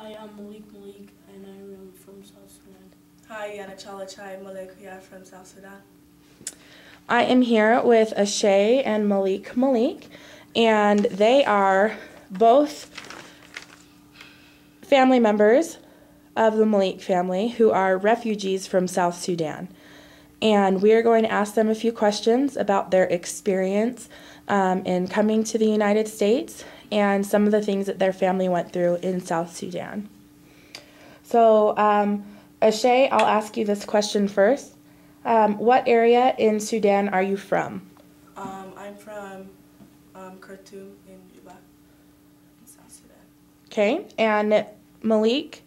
Hi, I'm Malik, and I am from South Sudan. Hi, Yana Chalachai Malek from South Sudan. I am here with Ashay and Malik, and they are both family members of the Malik family who are refugees from South Sudan. And we are going to ask them a few questions about their experience in coming to the United States and some of the things that their family went through in South Sudan. So, Ashay, I'll ask you this question first. What area in Sudan are you from? I'm from Khartoum in Juba, in South Sudan. Okay, and Malik,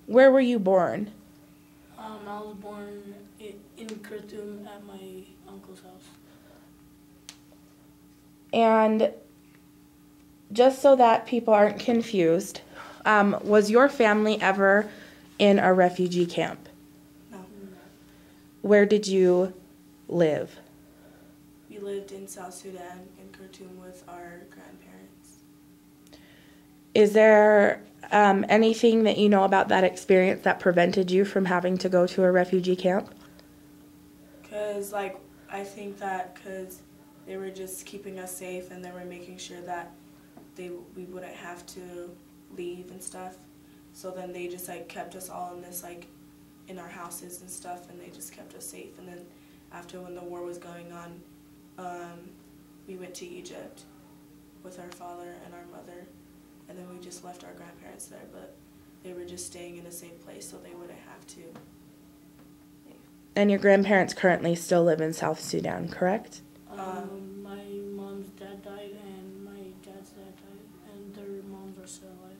where were you born? I was born in Khartoum at my uncle's house. And just so that people aren't confused, was your family ever in a refugee camp? No. Where did you live? We lived in South Sudan in Khartoum with our grandparents. Is there anything that you know about that experience that prevented you from having to go to a refugee camp? Because, I think that because they were just keeping us safe and they were making sure that we wouldn't have to leave and stuff. So then they just, kept us all in this, in our houses and stuff, and they just kept us safe. And then after when the war was going on, we went to Egypt with our father and our mother, and then we just left our grandparents there, but they were just staying in a safe place so they wouldn't have to leave. And your grandparents currently still live in South Sudan, correct? My mom's dad died, and my dad's dad died, and their moms are still alive.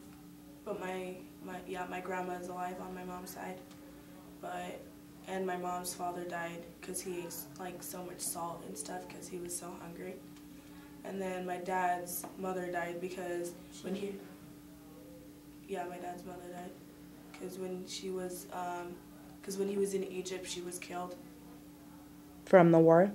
But my grandma is alive on my mom's side, and my mom's father died because he ate so much salt and stuff because he was so hungry. And then my dad's mother died because my dad's mother died because when he was in Egypt, she was killed. From the war?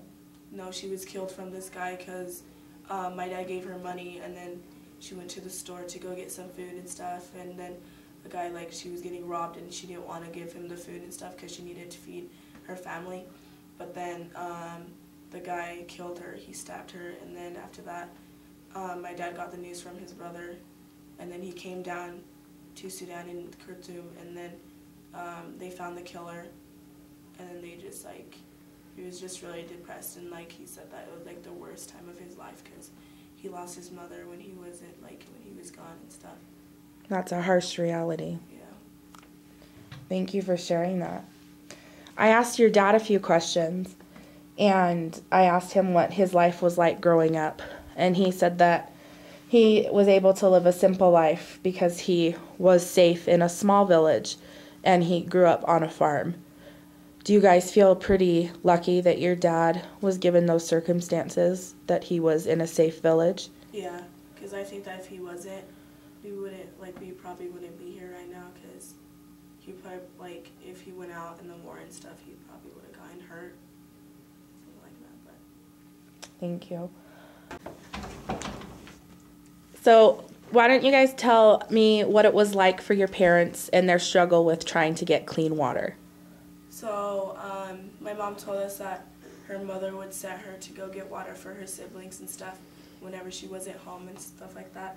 No, she was killed from this guy because my dad gave her money, and then she went to the store to go get some food and stuff, and then the guy, she was getting robbed, and she didn't want to give him the food and stuff because she needed to feed her family. But then the guy killed her, he stabbed her, and then after that, my dad got the news from his brother, and then he came down to Sudan in Khartoum, and then they found the killer, and then they just, he was just really depressed, and he said that it was the worst time of his life because he lost his mother when he wasn't, when he was gone and stuff. That's a harsh reality. Yeah. Thank you for sharing that. I asked your dad a few questions, and I asked him what his life was like growing up, and he said that he was able to live a simple life because he was safe in a small village, and he grew up on a farm. Do you guys feel pretty lucky that your dad was given those circumstances, that he was in a safe village? Yeah, because I think that if he wasn't, we probably wouldn't be here right now, because he probably, if he went out in the war and stuff, he probably would have gotten hurt, something like that, but. Thank you. So why don't you guys tell me what it was like for your parents and their struggle with trying to get clean water? So my mom told us that her mother would send her to go get water for her siblings and stuff whenever she wasn't home and stuff like that.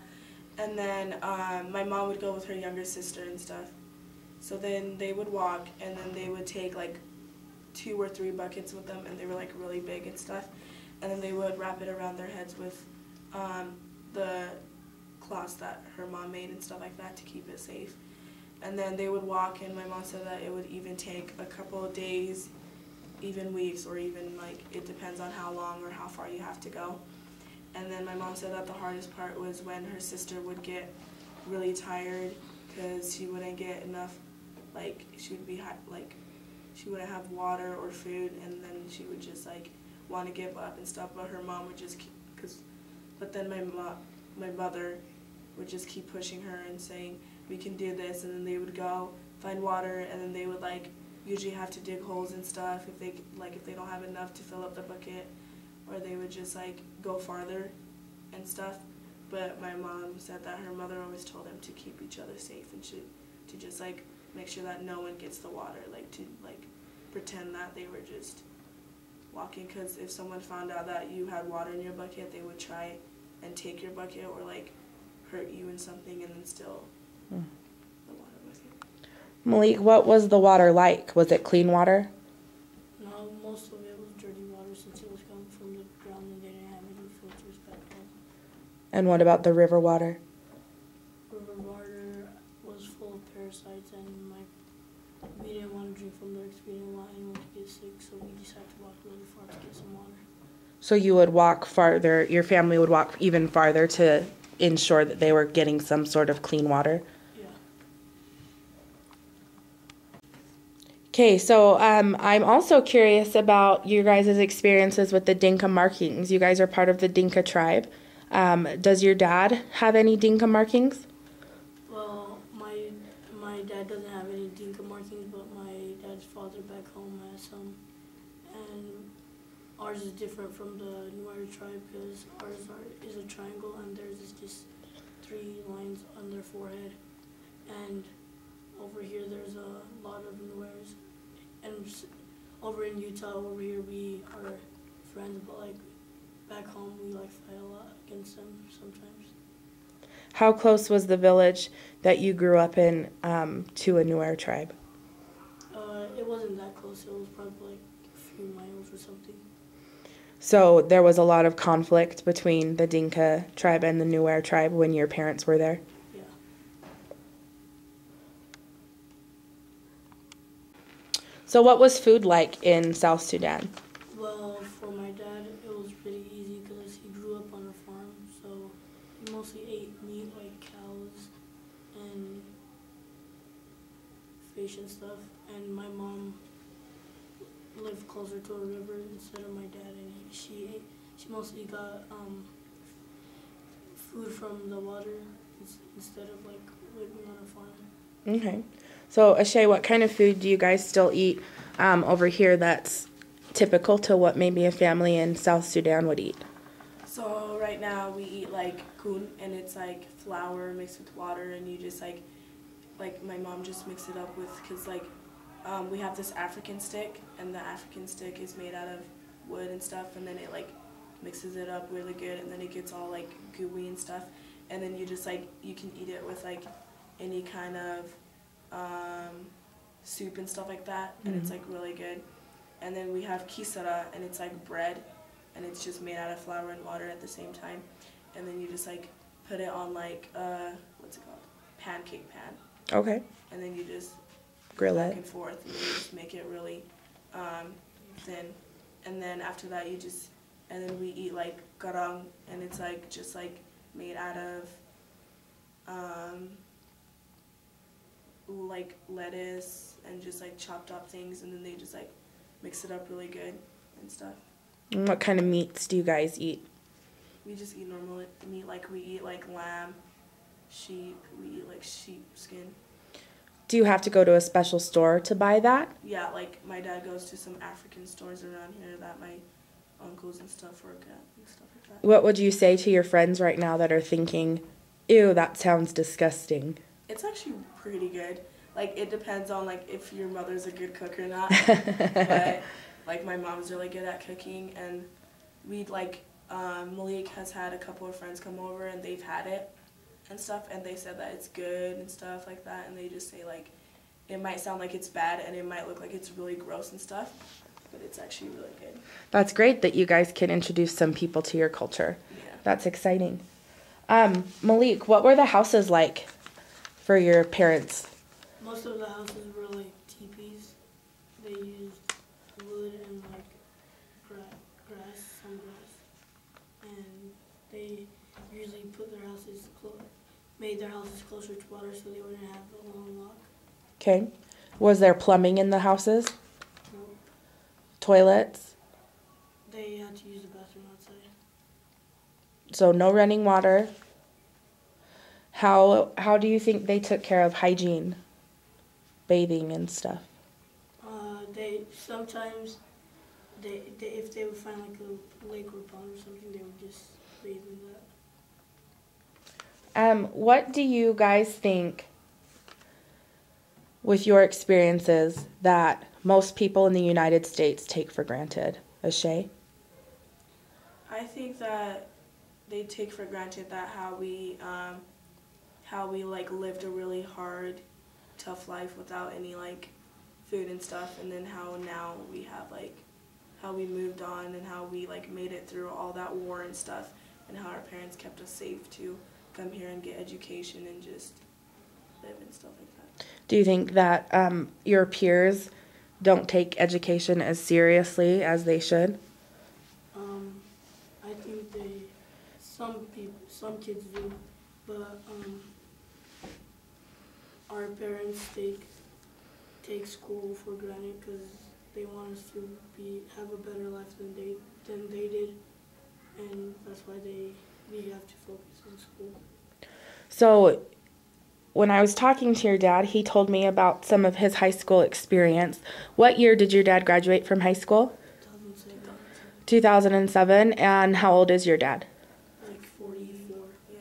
And then my mom would go with her younger sister and stuff. So then they would walk, and then they would take 2 or 3 buckets with them, and they were really big and stuff. And then they would wrap it around their heads with the cloths that her mom made and stuff like that to keep it safe. And then they would walk, and my mom said that it would even take a couple of days, even weeks, or even it depends on how long or how far you have to go. And then my mom said that the hardest part was when her sister would get really tired because she wouldn't get enough, she would be she wouldn't have water or food, and then she would just want to give up and stuff. But her mom would just but then my mother would just keep pushing her and saying, we can do this, and then they would go find water, and then they would usually have to dig holes and stuff if they don't have enough to fill up the bucket, or they would just go farther and stuff. but my mom said that her mother always told them to keep each other safe and to just like make sure that no one gets the water, like to like pretend that they were just walking, because if someone found out that you had water in your bucket, they would try and take your bucket or like hurt you in something and then steal the water bucket. Malik, what was the water like? Was it clean water? No, most of it was dirty water since it was coming from the ground and they didn't have any filters back home. And what about the river water? River water was full of parasites and we didn't want to drink from there because we didn't want anyone to get sick, so we decided to walk really far to get some water. So you would walk farther, your family would walk even farther to ensure that they were getting some sort of clean water? Yeah. Okay, so I'm also curious about you guys' experiences with the Dinka markings. You guys are part of the Dinka tribe. Does your dad have any Dinka markings? Well, my dad doesn't have any Dinka markings, but my dad's father back home has some. And ours is different from the Nuer tribe because ours is a triangle and theirs is just 3 lines on their forehead. And over here there's a lot of Nuers. And over in Utah, over here we are friends, but like back home we like fight a lot against them sometimes. How close was the village that you grew up in to a Nuer tribe? It wasn't that close. It was probably like a few miles or something. So there was a lot of conflict between the Dinka tribe and the Nuer tribe when your parents were there? Yeah. So what was food like in South Sudan? Well, for my dad, it was pretty easy because he grew up on a farm, so he mostly ate meat like cows and fish and stuff. And my mom lived closer to a river instead of my dad, and she mostly got food from the water instead of like living on a farm. Okay. So Ashay, what kind of food do you guys still eat over here that's typical to what maybe a family in South Sudan would eat? So right now we eat like kun, and it's like flour mixed with water, and you just like my mom just mixed it up with, because like we have this African stick, and the African stick is made out of wood and stuff, and then it like mixes it up really good, and then it gets all like gooey and stuff, and then you just like you can eat it with like any kind of soup and stuff like that, and it's like really good. And then we have kisara, and it's like bread, and it's just made out of flour and water at the same time, and then you just like put it on like what's it called, pancake pan. Okay. And then you just Grill back it. and forth, and you just make it really thin. And then after that and then we eat like garang, and it's like just like made out of like lettuce and just like chopped up things, and then they just like mix it up really good and stuff. And what kind of meats do you guys eat? We just eat normal meat, like we eat like lamb, sheep, we eat like sheep skin. Do you have to go to a special store to buy that? Yeah, like my dad goes to some African stores around here that my uncles and stuff work at and stuff like that. What would you say to your friends right now that are thinking, ew, that sounds disgusting? It's actually pretty good. Like, it depends on, like, if your mother's a good cook or not. But, like, my mom's really good at cooking, and we'd, like, Malik has had a couple of friends come over, and they've had it and stuff, and they said that it's good and stuff like that, and they just say, like, it might sound like it's bad, and it might look like it's really gross and stuff, but it's actually really good. That's great that you guys can introduce some people to your culture. Yeah. That's exciting. Malik, what were the houses like for your parents? Most of the houses were like teepees. They used wood and like some grass, and they usually made their houses closer to water so they wouldn't have a long walk. Okay. Was there plumbing in the houses? Nope. Toilets? They had to use the bathroom outside. So no running water. How do you think they took care of hygiene? Bathing and stuff? Sometimes if they would find like a lake or pond or something, they would just bathe in that. What do you guys think, with your experiences, that most people in the United States take for granted? Ashay? I think that they take for granted that how we like lived a really hard, tough life without any like food and stuff, and then how now we have like how we moved on and how we like made it through all that war and stuff, and how our parents kept us safe to come here and get education and just live and stuff like that. Do you think that your peers don't take education as seriously as they should? I think some kids do, but our parents take school for granted because they want us to have a better life than they did, and that's why we have to focus on school. So, when I was talking to your dad, he told me about some of his high school experience. What year did your dad graduate from high school? 2007. And how old is your dad? Like 44.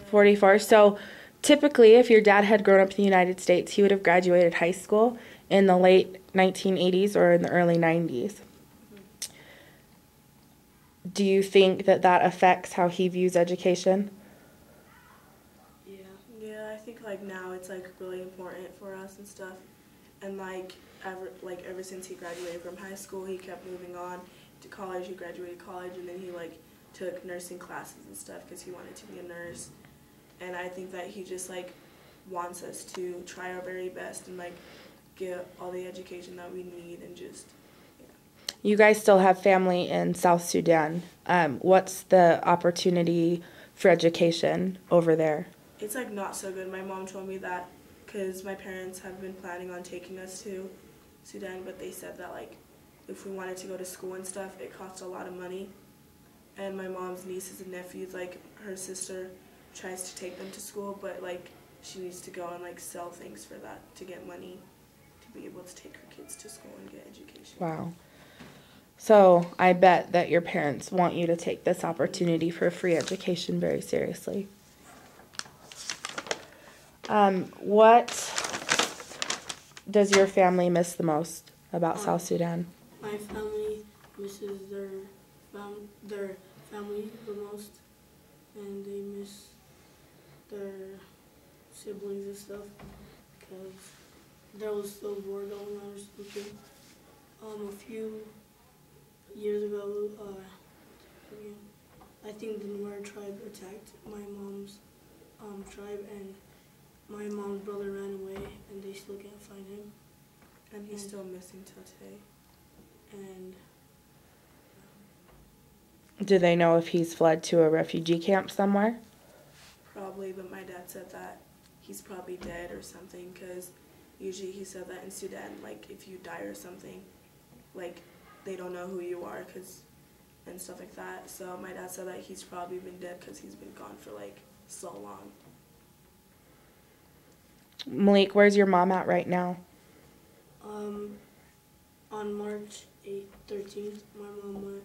44. So, typically, if your dad had grown up in the United States, he would have graduated high school in the late 1980s or in the early 90s. Do you think that affects how he views education? Yeah, I think like now it's like really important for us and stuff, and like ever since he graduated from high school, he kept moving on to college. He graduated college, and then he like took nursing classes and stuff because he wanted to be a nurse. And I think that he just like wants us to try our very best and like get all the education that we need, and just You guys still have family in South Sudan. What's the opportunity for education over there? it's like not so good. My mom told me that because my parents have been planning on taking us to Sudan, but they said that like if we wanted to go to school and stuff, it costs a lot of money. And my mom's nieces and nephews, like her sister tries to take them to school, but like she needs to go and like sell things for that to get money to be able to take her kids to school and get education. Wow. So I bet that your parents want you to take this opportunity for free education very seriously. What does your family miss the most about South Sudan? My family misses their family the most, and they miss their siblings and stuff because there was still war going on or something. A few years ago, I think the Nuer tribe attacked my mom's tribe, and my mom's brother ran away, and they still can't find him. And he's still missing till today. And Do they know if he's fled to a refugee camp somewhere? Probably, but my dad said that he's probably dead or something, because usually he said that in Sudan, like if you die or something, like they don't know who you are and stuff like that. So my dad said that he's probably been dead because he's been gone for like so long. Malik, where's your mom at right now? On March 13th, my mom went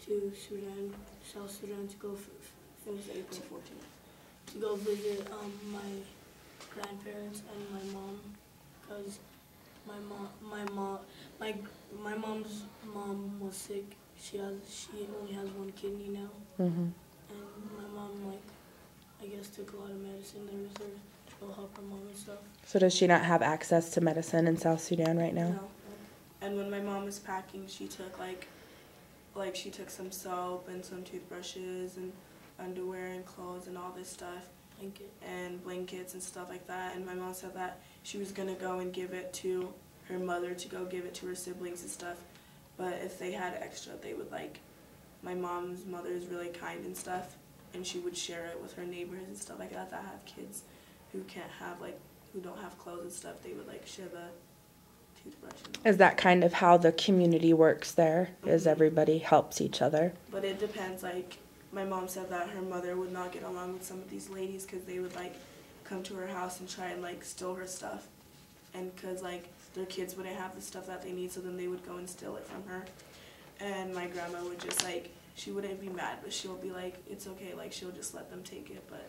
to South Sudan, to go April 14th. to go visit my grandparents and my mom, because my mom's mom was sick. She only has one kidney now, Mm-hmm. and my mom I guess took a lot of medicine there with her to help her mom and stuff. So does she not have access to medicine in South Sudan right now? No. And when my mom was packing, she took she took some soap and some toothbrushes and underwear and clothes and all this stuff. And blankets and stuff like that. And my mom said that she was going to go and give it to her mother to go give it to her siblings and stuff. But if they had extra, they would my mom's mother is really kind and stuff, and she would share it with her neighbors and stuff like that have kids who can't have who don't have clothes and stuff. They would share the toothbrush. Is that kind of how the community works there? Mm-hmm. Is everybody helps each other? But it depends. My mom said that her mother would not get along with some of these ladies because they would come to her house and try and steal her stuff, and because their kids wouldn't have the stuff that they need, so then they would go and steal it from her. And my grandma would just she wouldn't be mad, but she'll be it's okay, she'll just let them take it, but